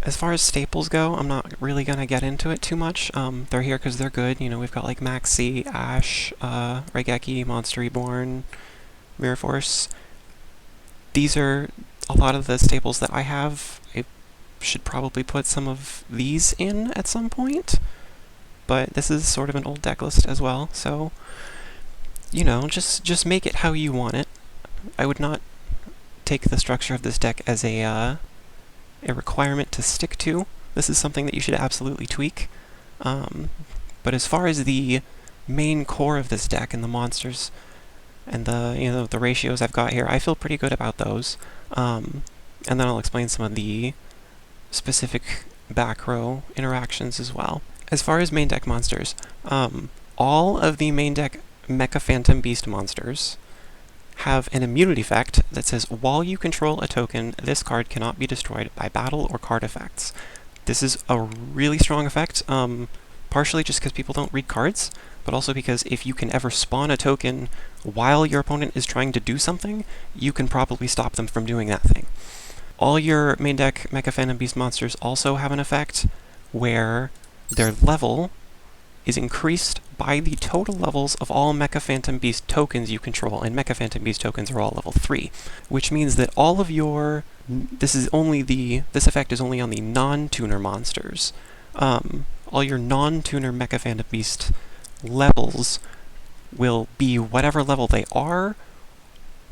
As far as staples go, I'm not really going to get into it too much. They're here because they're good. You know, we've got like Maxi, Ash, Raigeki, Monster Reborn, Mirror Force. These are a lot of the staples that I have. I should probably put some of these in at some point, but this is sort of an old deck list as well, so, you know, just make it how you want it. I would not take the structure of this deck as a requirement to stick to. This is something that you should absolutely tweak. But as far as the main core of this deck and the monsters and the ratios I've got here, I feel pretty good about those. And then I'll explain some of the specific back row interactions as well. As far as main deck monsters, all of the main deck Mecha Phantom Beast monsters have an immunity effect that says, while you control a token, this card cannot be destroyed by battle or card effects. This is a really strong effect, partially just because people don't read cards, but also because if you can ever spawn a token while your opponent is trying to do something, you can probably stop them from doing that thing. All your main deck Mecha Phantom Beast monsters also have an effect where their level is increased by the total levels of all Mecha Phantom Beast tokens you control, and Mecha Phantom Beast tokens are all level 3, which means that all of your... this effect is only on the non-tuner monsters. All your non-tuner Mecha Phantom Beast levels will be whatever level they are,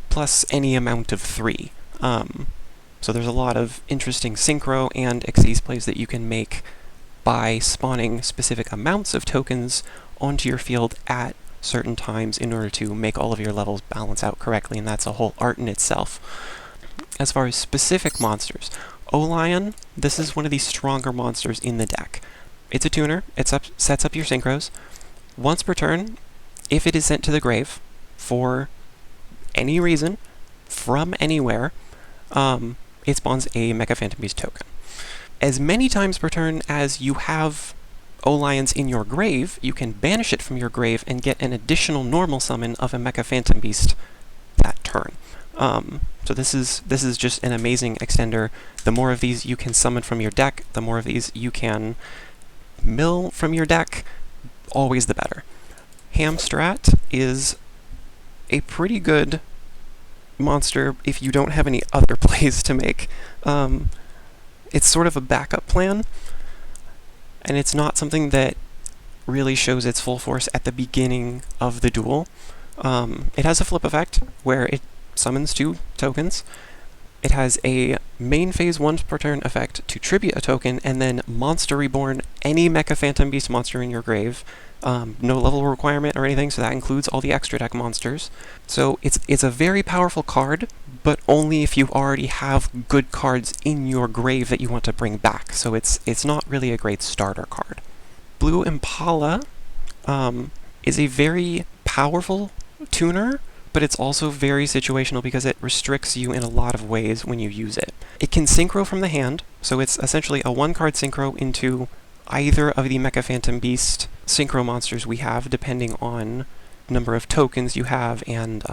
plus any amount of 3. So there's a lot of interesting Synchro and Xyz plays that you can make by spawning specific amounts of tokens onto your field at certain times in order to make all of your levels balance out correctly, and that's a whole art in itself. As far as specific monsters, O-Lion, this is one of the stronger monsters in the deck. It's a tuner, sets up your Synchros. Once per turn, if it is sent to the grave, for any reason, from anywhere, it spawns a Mecha Phantom Beast token. As many times per turn as you have O-Lions in your grave, you can banish it from your grave and get an additional normal summon of a Mecha Phantom Beast that turn. So this is just an amazing extender. The more of these you can summon from your deck, the more of these you can mill from your deck, always the better. Hamstrat is a pretty good monster if you don't have any other plays to make. It's sort of a backup plan, and it's not something that really shows its full force at the beginning of the duel. It has a flip effect, where it summons 2 tokens. It has a main phase once per turn effect to tribute a token, and then Monster Reborn any Mecha Phantom Beast monster in your grave. No level requirement or anything, so that includes all the extra deck monsters. So it's a very powerful card, but only if you already have good cards in your grave that you want to bring back, so it's not really a great starter card. Blue Impala is a very powerful tuner, but it's also very situational because it restricts you in a lot of ways when you use it. It can synchro from the hand, so it's essentially a 1-card synchro into either of the Mecha Phantom Beast synchro monsters we have, depending on number of tokens you have and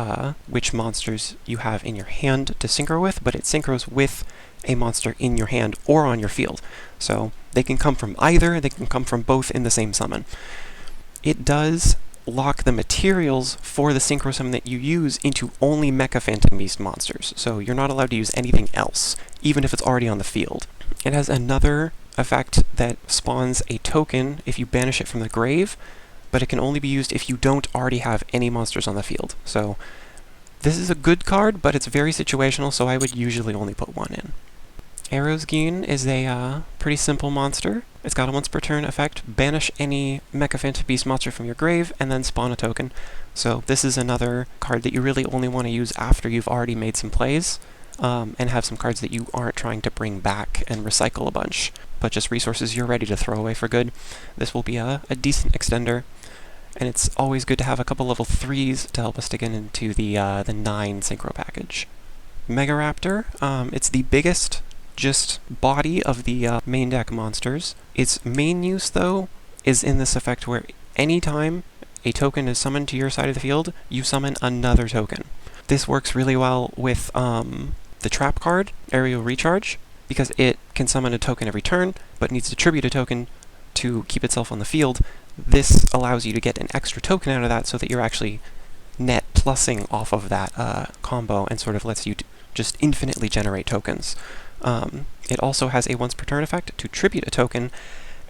which monsters you have in your hand to synchro with, but it synchros with a monster in your hand or on your field. So they can come from either, they can come from both in the same summon. It does lock the materials for the synchro summon that you use into only Mecha Phantom Beast monsters, so you're not allowed to use anything else, even if it's already on the field. It has another effect that spawns a token if you banish it from the grave, but it can only be used if you don't already have any monsters on the field. So this is a good card, but it's very situational, so I would usually only put 1 in. Arrowsgene is a pretty simple monster. It's got a once per turn effect, banish any Mecha Phantom Beast monster from your grave, and then spawn a token. So this is another card that you really only want to use after you've already made some plays, and have some cards that you aren't trying to bring back and recycle a bunch, but just resources you're ready to throw away for good. This will be a decent extender, and it's always good to have a couple level 3s to help us to get into the 9 synchro package. Megaraptor, it's the biggest just body of the main deck monsters. Its main use, though, is in this effect where anytime a token is summoned to your side of the field, you summon another token. This works really well with the trap card, Aerial Recharge. because it can summon a token every turn, but needs to tribute a token to keep itself on the field. This allows you to get an extra token out of that so that you're actually net plussing off of that combo and sort of lets you just infinitely generate tokens. It also has a once per turn effect to tribute a token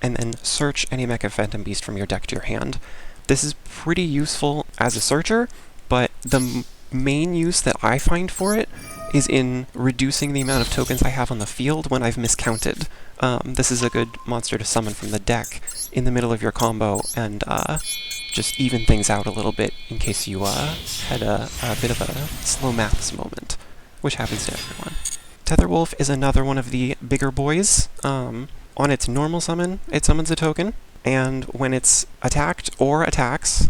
and then search any Mecha Phantom Beast from your deck to your hand. This is pretty useful as a searcher, but the main use that I find for it is in reducing the amount of tokens I have on the field when I've miscounted. This is a good monster to summon from the deck in the middle of your combo and just even things out a little bit in case you had a bit of a slow maths moment, which happens to everyone. Tetherwolf is another one of the bigger boys. On its normal summon, it summons a token, and when it's attacked or attacks,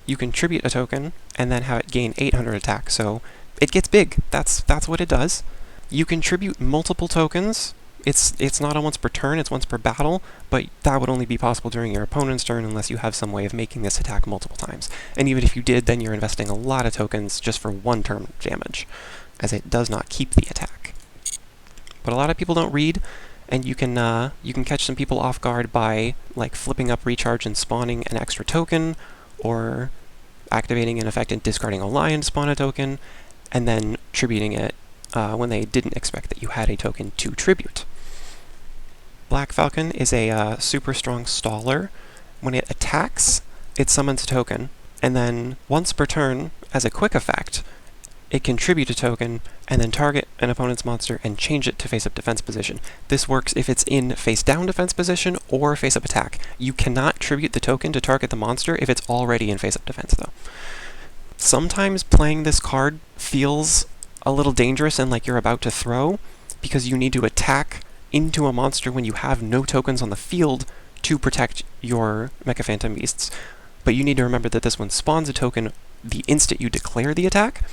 you can tribute a token and then have it gain 800 attack, so it gets big. That's what it does. You can tribute multiple tokens. It's not a once per turn, it's once per battle, but that would only be possible during your opponent's turn unless you have some way of making this attack multiple times. And even if you did, then you're investing a lot of tokens just for one turn damage, as it does not keep the attack. But a lot of people don't read, and you can catch some people off guard by like flipping up recharge and spawning an extra token, or activating an effect and discarding a lion to spawn a token, and then tributing it when they didn't expect that you had a token to tribute. Black Falcon is a super strong staller. When it attacks, it summons a token, and then once per turn, as a quick effect, it can tribute a token and then target an opponent's monster and change it to face-up defense position. This works if it's in face-down defense position or face-up attack. You cannot tribute the token to target the monster if it's already in face-up defense, though. Sometimes playing this card feels a little dangerous and like you're about to throw, because you need to attack into a monster when you have no tokens on the field to protect your Mecha Phantom Beasts. But you need to remember that this one spawns a token the instant you declare the attack,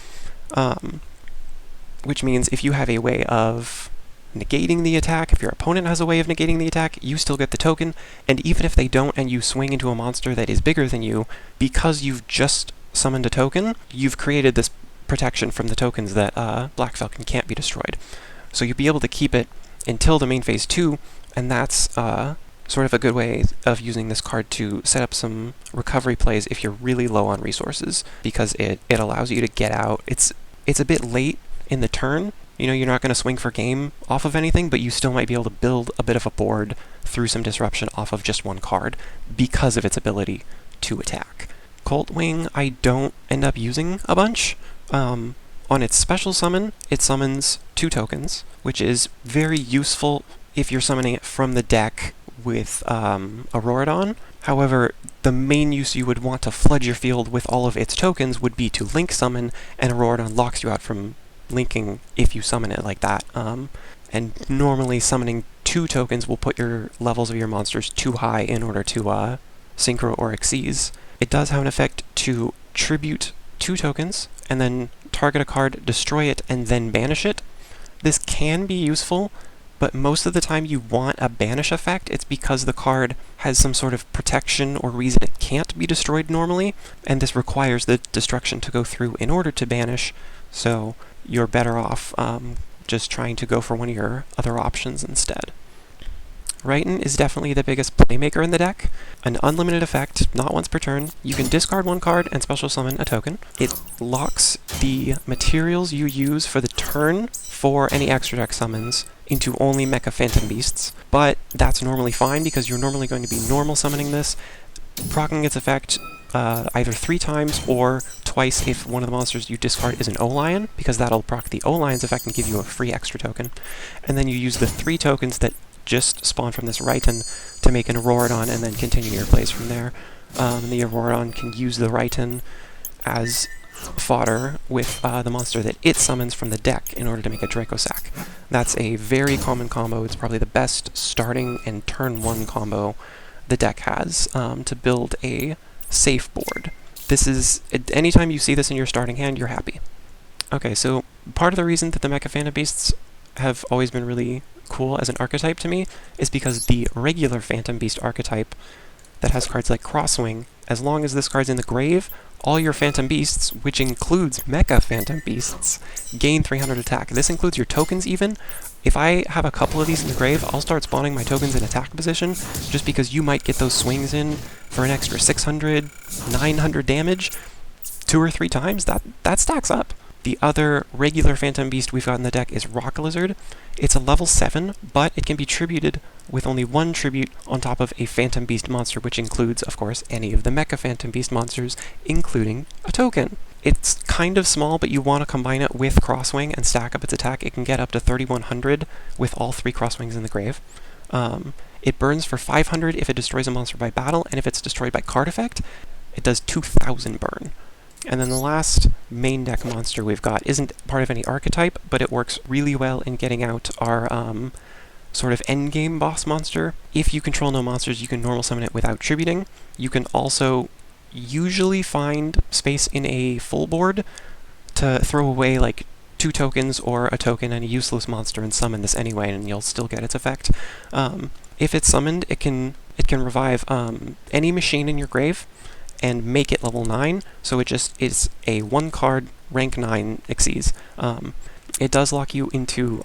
which means if you have a way of negating the attack, if your opponent has a way of negating the attack, you still get the token, and even if they don't and you swing into a monster that is bigger than you, because you've just summoned a token, you've created this protection from the tokens that Black Falcon can't be destroyed. So you'll be able to keep it until the main phase 2, and that's sort of a good way of using this card to set up some recovery plays if you're really low on resources, because it allows you to get out. It's a bit late in the turn. You know, you're not going to swing for game off of anything, but you still might be able to build a bit of a board through some disruption off of just one card because of its ability to attack. Colt Wing I don't end up using a bunch. On its special summon, it summons 2 tokens, which is very useful if you're summoning it from the deck with Auroradon. However, the main use you would want to flood your field with all of its tokens would be to link summon, and Auroradon locks you out from linking if you summon it like that. And normally summoning 2 tokens will put your levels of your monsters too high in order to synchro or exceed. It does have an effect to tribute 2 tokens, and then target a card, destroy it, and then banish it. This can be useful, but most of the time you want a banish effect. It's because the card has some sort of protection or reason it can't be destroyed normally, and this requires the destruction to go through in order to banish, so you're better off just trying to go for one of your other options instead. Raiton is definitely the biggest playmaker in the deck. An unlimited effect, not once per turn. You can discard 1 card and special summon a token. It locks the materials you use for the turn for any extra deck summons into only Mecha Phantom Beasts, but that's normally fine because you're normally going to be normal summoning this, proccing its effect either 3 times or twice if one of the monsters you discard is an O-Lion, because that'll proc the O-Lion's effect and give you a free extra token. And then you use the 3 tokens that just spawn from this Raiton to make an Auroradon and then continue your plays from there. The Auroradon can use the Raiton as fodder with the monster that it summons from the deck in order to make a Dracosac. That's a very common combo. It's probably the best starting and turn 1 combo the deck has to build a safe board. This is, anytime you see this in your starting hand, you're happy. Okay, so part of the reason that the Mecha Phantom Beasts have always been really cool as an archetype to me is because the regular Phantom Beast archetype that has cards like Crosswing, as long as this card's in the grave, all your Phantom Beasts, which includes Mecha Phantom Beasts, gain 300 attack. This includes your tokens even. If I have a couple of these in the grave, I'll start spawning my tokens in attack position, just because you might get those swings in for an extra 600, 900 damage 2 or 3 times. That stacks up. The other regular Phantom Beast we've got in the deck is Rock Lizard. It's a level 7, but it can be tributed with only 1 tribute on top of a Phantom Beast monster, which includes, of course, any of the Mecha Phantom Beast monsters, including a token. It's kind of small, but you want to combine it with Crosswing and stack up its attack. It can get up to 3100 with all 3 Crosswings in the grave. It burns for 500 if it destroys a monster by battle, and if it's destroyed by card effect, it does 2000 burn. And then the last main deck monster we've got isn't part of any archetype, but it works really well in getting out our sort of endgame boss monster. If you control no monsters, you can normal summon it without tributing. You can also usually find space in a full board to throw away like 2 tokens or a token and a useless monster and summon this anyway, and you'll still get its effect. If it's summoned, it can revive any machine in your grave and make it level 9, so it just is a 1-card rank 9 Xyz. It does lock you into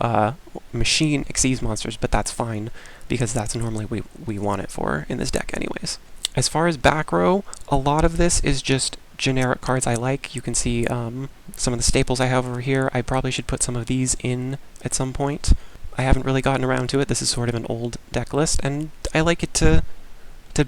machine Xyz monsters, but that's fine, because that's normally what we want it for in this deck anyways. As far as back row, a lot of this is just generic cards I like. You can see some of the staples I have over here. I probably should put some of these in at some point. I haven't really gotten around to it. This is sort of an old deck list, and I like it to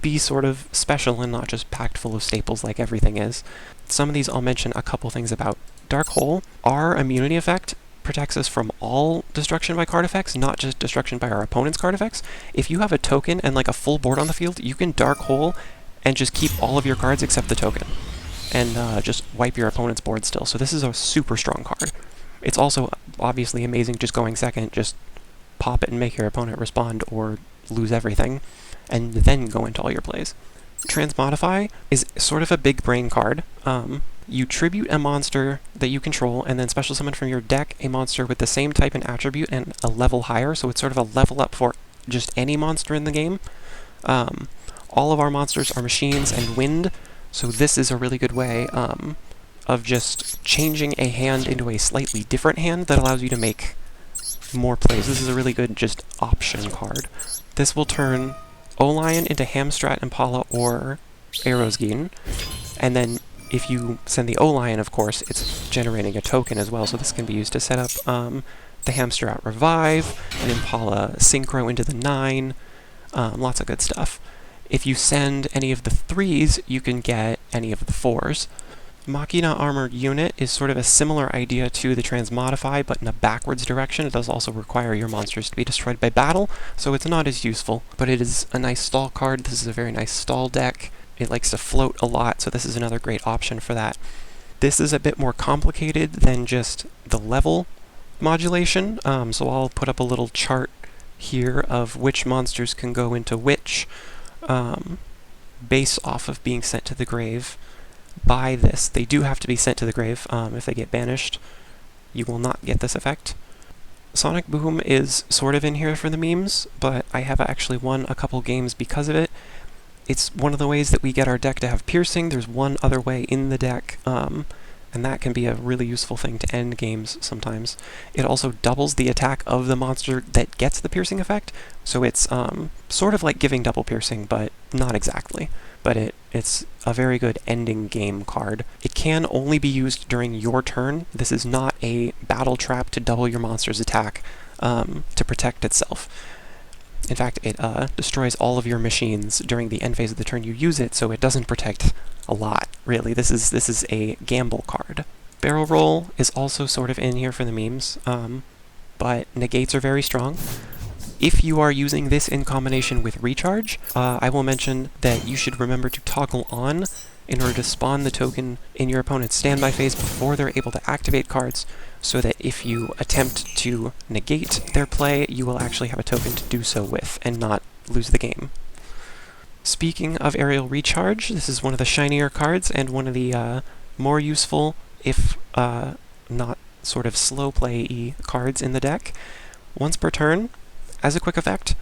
be sort of special and not just packed full of staples like everything is. Some of these I'll mention a couple things about. Dark Hole, our immunity effect protects us from all destruction by card effects, not just destruction by our opponent's card effects. If you have a token and like a full board on the field, you can Dark Hole and just keep all of your cards except the token, and just wipe your opponent's board still. So this is a super strong card. It's also obviously amazing just going second, just pop it and make your opponent respond or lose everything, and then go into all your plays. Transmodify is sort of a big brain card. You tribute a monster that you control, and then special summon from your deck a monster with the same type and attribute and a level higher, so it's sort of a level up for just any monster in the game. All of our monsters are machines and wind, so this is a really good way of just changing a hand into a slightly different hand that allows you to make more plays. This is a really good just option card. This will turn O-Lion into Hamstrat, Impala, or Aerosgene, and then if you send the O-Lion, of course, it's generating a token as well, so this can be used to set up the Hamstrat Revive, an Impala Synchro into the 9, lots of good stuff. If you send any of the 3s, you can get any of the 4s. Machina Armored Unit is sort of a similar idea to the Transmodify, but in a backwards direction. It does also require your monsters to be destroyed by battle, so it's not as useful, but it is a nice stall card. This is a very nice stall deck. It likes to float a lot, so this is another great option for that. This is a bit more complicated than just the level modulation, so I'll put up a little chart here of which monsters can go into which, based off of being sent to the grave by this. They do have to be sent to the grave. If they get banished, you will not get this effect. Sonic Boom is sort of in here for the memes, but I have actually won a couple games because of it. It's one of the ways that we get our deck to have piercing. There's one other way in the deck, and that can be a really useful thing to end games sometimes. It also doubles the attack of the monster that gets the piercing effect, so it's sort of like giving double piercing, but not exactly. But it's a very good ending game card. It can only be used during your turn. This is not a battle trap to double your monster's attack to protect itself. In fact, it destroys all of your machines during the end phase of the turn you use it, so it doesn't protect a lot, really. This is a gamble card. Barrel Roll is also sort of in here for the memes, but negates are very strong. If you are using this in combination with Recharge, I will mention that you should remember to toggle on in order to spawn the token in your opponent's standby phase before they're able to activate cards, so that if you attempt to negate their play, you will actually have a token to do so with, and not lose the game. Speaking of Aerial Recharge, this is one of the shinier cards, and one of the more useful, if not sort of slow play-y cards in the deck. Once per turn, as a quick effect,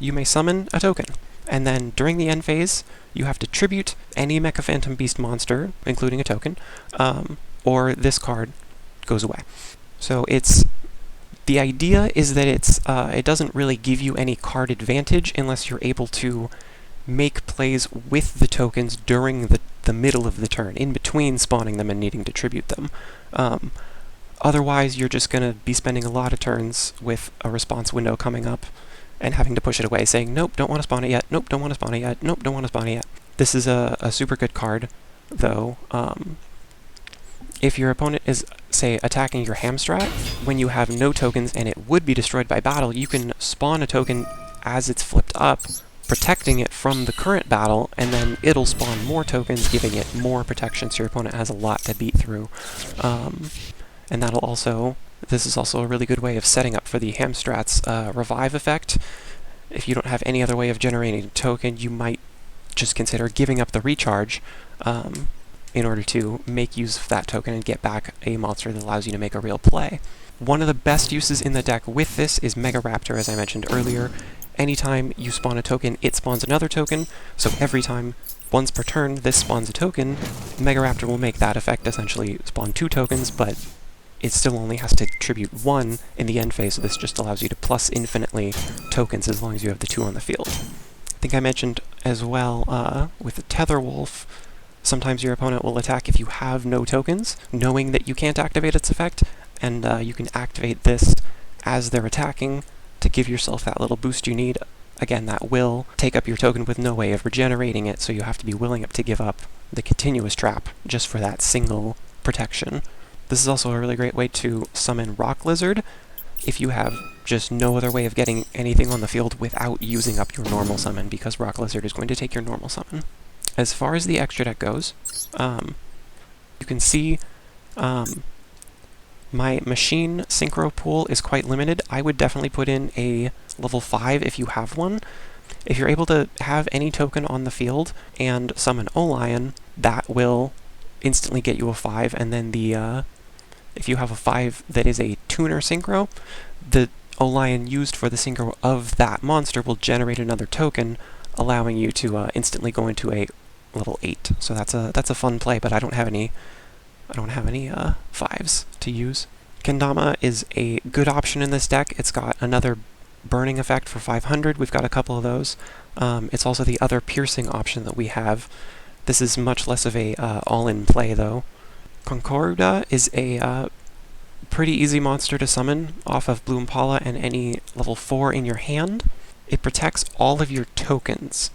you may summon a token, and then during the end phase, you have to tribute any Mecha Phantom Beast monster, including a token, or this card goes away. So it's The idea is that it doesn't really give you any card advantage unless you're able to make plays with the tokens during the middle of the turn, in between spawning them and needing to tribute them. Otherwise, you're just going to be spending a lot of turns with a response window coming up and having to push it away, saying, nope, don't want to spawn it yet, nope, don't want to spawn it yet, nope, don't want to spawn it yet. This is a super good card, though. If your opponent is, say, attacking your Hamstrat, when you have no tokens and it would be destroyed by battle, you can spawn a token as it's flipped up, protecting it from the current battle, and then it'll spawn more tokens, giving it more protection, so your opponent has a lot to beat through. And that'll also, this is also a really good way of setting up for the Hamstrat's revive effect. If you don't have any other way of generating a token, you might just consider giving up the recharge in order to make use of that token and get back a monster that allows you to make a real play. One of the best uses in the deck with this is Mega Raptor, as I mentioned earlier. Anytime you spawn a token, it spawns another token, so every time, once per turn, this spawns a token, Mega Raptor will make that effect essentially spawn 2 tokens, but it still only has to tribute 1 in the end phase, so this just allows you to plus infinitely tokens as long as you have the 2 on the field. I think I mentioned as well, with the Tether Wolf, sometimes your opponent will attack if you have no tokens, knowing that you can't activate its effect, and you can activate this as they're attacking to give yourself that little boost you need. Again, that will take up your token with no way of regenerating it, so you have to be willing to give up the continuous trap just for that single protection. This is also a really great way to summon Rock Lizard if you have just no other way of getting anything on the field without using up your normal summon, because Rock Lizard is going to take your normal summon. As far as the extra deck goes, you can see my machine synchro pool is quite limited. I would definitely put in a level 5 if you have one. If you're able to have any token on the field and summon Olion, that will instantly get you a 5, and then the if you have a 5 that is a tuner synchro, the Olion used for the synchro of that monster will generate another token, allowing you to instantly go into a level 8. So that's a fun play, but I don't have any 5s to use. Kendama is a good option in this deck. It's got another burning effect for 500. We've got a couple of those. It's also the other piercing option that we have. This is much less of a all-in play, though. Concorda is a pretty easy monster to summon off of Blue Impala and any level 4 in your hand. It protects all of your tokens,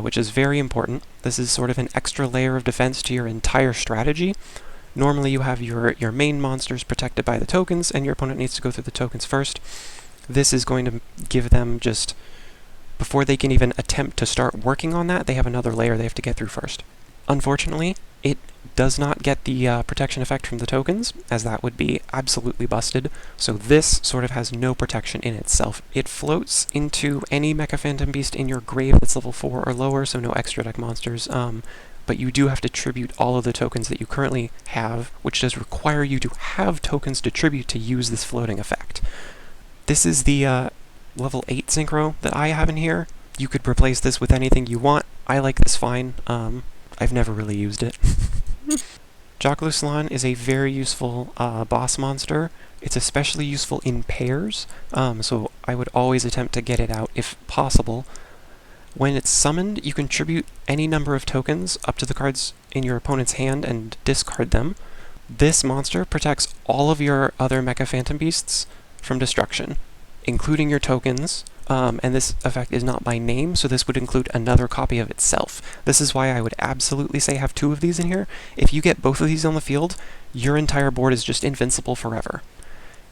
which is very important. This is sort of an extra layer of defense to your entire strategy. Normally you have your main monsters protected by the tokens, and your opponent needs to go through the tokens first. This is going to give them just, before they can even attempt to start working on that, they have another layer they have to get through first. Unfortunately, it does not get the protection effect from the tokens, as that would be absolutely busted, so this sort of has no protection in itself. It floats into any Mecha Phantom Beast in your grave that's level 4 or lower, so no extra deck monsters, but you do have to tribute all of the tokens that you currently have, which does require you to have tokens to tribute to use this floating effect. This is the level 8 synchro that I have in here. You could replace this with anything you want. I like this fine. I've never really used it. Jokluslan is a very useful boss monster. It's especially useful in pairs, so I would always attempt to get it out if possible. When it's summoned, you can tribute any number of tokens up to the cards in your opponent's hand and discard them. This monster protects all of your other Mecha Phantom Beasts from destruction, including your tokens, and this effect is not by name, so this would include another copy of itself. This is why I would absolutely say have 2 of these in here. If you get both of these on the field, your entire board is just invincible forever.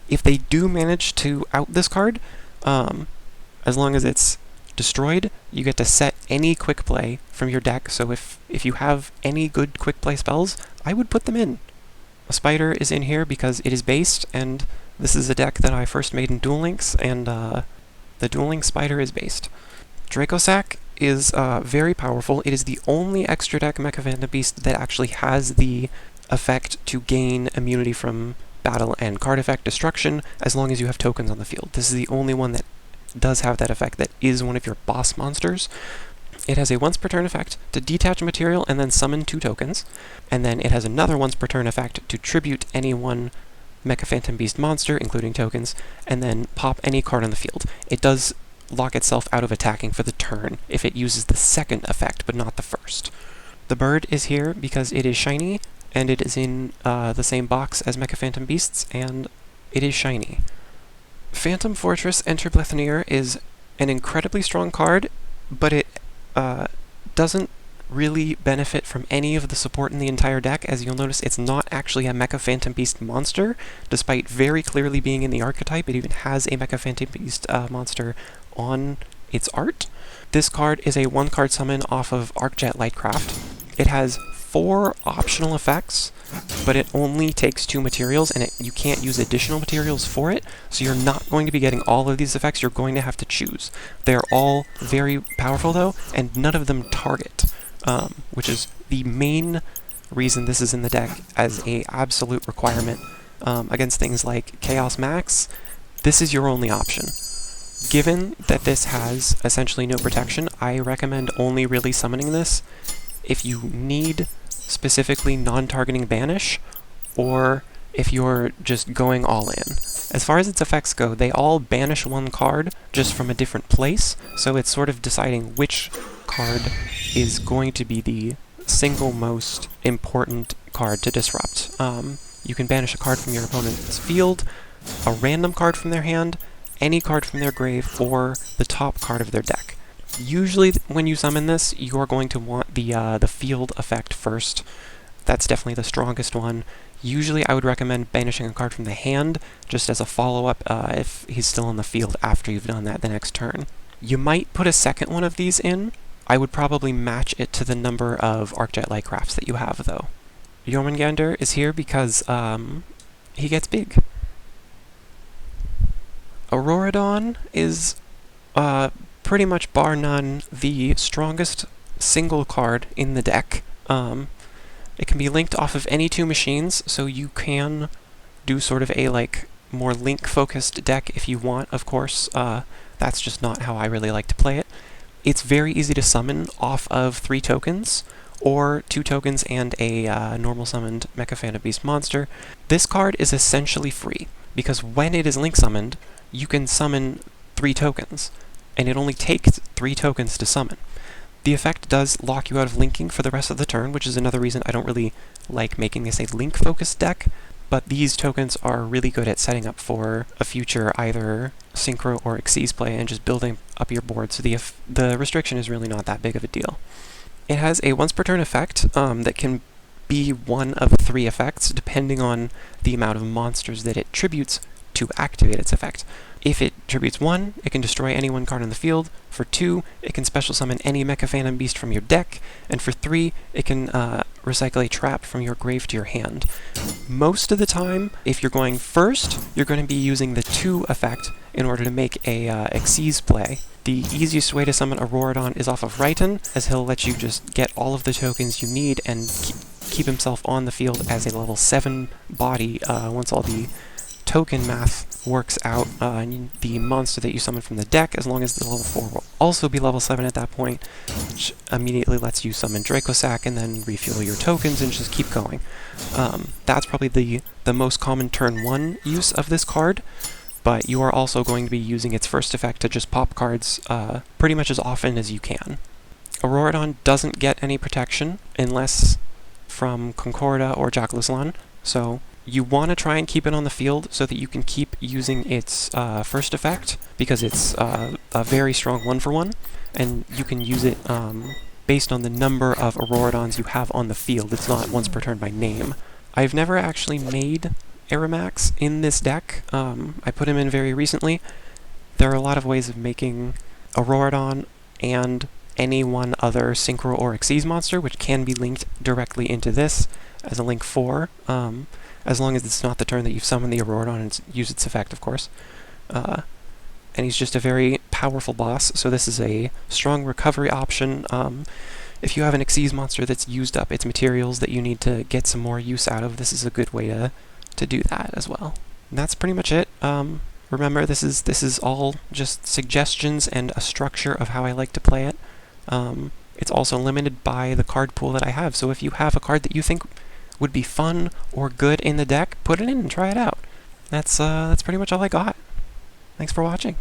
If they do manage to out this card, as long as it's destroyed, you get to set any quick play from your deck, so if you have any good quick play spells, I would put them in. A Spider is in here because it is based, and this is a deck that I first made in Duel Links, and the Duel Links Spider is based. Dracosac is very powerful. It is the only extra deck Mecha Phantom Beast that actually has the effect to gain immunity from battle and card effect destruction as long as you have tokens on the field. This is the only one that does have that effect that is one of your boss monsters. It has a once per turn effect to detach material and then summon 2 tokens, and then it has another once per turn effect to tribute any one Mecha Phantom Beast monster, including tokens, and then pop any card on the field. It does lock itself out of attacking for the turn if it uses the second effect, but not the first. The bird is here because it is shiny, and it is in the same box as Mecha Phantom Beasts, and it is shiny. Phantom Fortress Enter Blethanier is an incredibly strong card, but it doesn't really benefit from any of the support in the entire deck. As you'll notice, it's not actually a Mecha Phantom Beast monster, despite very clearly being in the archetype. It even has a Mecha Phantom Beast monster on its art. This card is a 1-card summon off of Arcjet Lightcraft. It has 4 optional effects, but it only takes 2 materials, and you can't use additional materials for it, so you're not going to be getting all of these effects. You're going to have to choose. They're all very powerful, though, and none of them target, which is the main reason this is in the deck as a absolute requirement against things like Chaos Max. This is your only option. Given that this has essentially no protection, I recommend only really summoning this if you need specifically non-targeting banish, or if you're just going all in. As far as its effects go, they all banish 1 card just from a different place, so it's sort of deciding which card is going to be the single most important card to disrupt. You can banish a card from your opponent's field, a random card from their hand, any card from their grave, or the top card of their deck. Usually when you summon this, you're going to want the field effect first. That's definitely the strongest one. Usually I would recommend banishing a card from the hand, just as a follow-up if he's still in the field after you've done that the next turn. You might put a second one of these in. I would probably match it to the number of Arcjet Lightcrafts that you have, though. Jormungandr is here because he gets big. Auroradon is pretty much bar none the strongest single card in the deck. It can be linked off of any 2 machines, so you can do sort of a more link-focused deck if you want, of course. That's just not how I really like to play it. It's very easy to summon off of 3 tokens, or 2 tokens and a normal summoned Mecha Phantom Beast monster. This card is essentially free, because when it is link summoned, you can summon 3 tokens, and it only takes 3 tokens to summon. The effect does lock you out of linking for the rest of the turn, which is another reason I don't really like making this a link-focused deck, but these tokens are really good at setting up for a future either Synchro or Xyz play and just building up your board, so the restriction is really not that big of a deal. It has a once per turn effect that can be one of 3 effects, depending on the amount of monsters that it tributes to activate its effect. If it tributes 1, it can destroy any 1 card on the field. For 2, it can special summon any Mecha Phantom Beast from your deck. And for 3, it can recycle a trap from your grave to your hand. Most of the time, if you're going first, you're going to be using the 2 effect in order to make a Xyz play. The easiest way to summon Auroradon is off of Raiton, as he'll let you just get all of the tokens you need and keep himself on the field as a level 7 body once all the token math works out. The monster that you summon from the deck, as long as the level 4 will also be level 7 at that point, which immediately lets you summon Dracosac and then refuel your tokens and just keep going. That's probably the most common turn 1 use of this card, but you are also going to be using its first effect to just pop cards pretty much as often as you can. Auroradon doesn't get any protection unless from Concorda or Jacqueline, so you want to try and keep it on the field so that you can keep using its first effect, because it's a very strong 1-for-1, and you can use it based on the number of Auroradons you have on the field. It's not once per turn by name. I've never actually made Aramax in this deck. I put him in very recently. There are a lot of ways of making Auroradon and any one other Synchro or Xyz monster, which can be linked directly into this as a link 4. As long as it's not the turn that you've summoned the Auroradon and use its effect, of course. And he's just a very powerful boss, so this is a strong recovery option. If you have an Xyz monster that's used up its materials that you need to get some more use out of, this is a good way to do that as well. And that's pretty much it. Remember, this is all just suggestions and a structure of how I like to play it. It's also limited by the card pool that I have, so if you have a card that you think would be fun or good in the deck, put it in and try it out. That's pretty much all I got. Thanks for watching.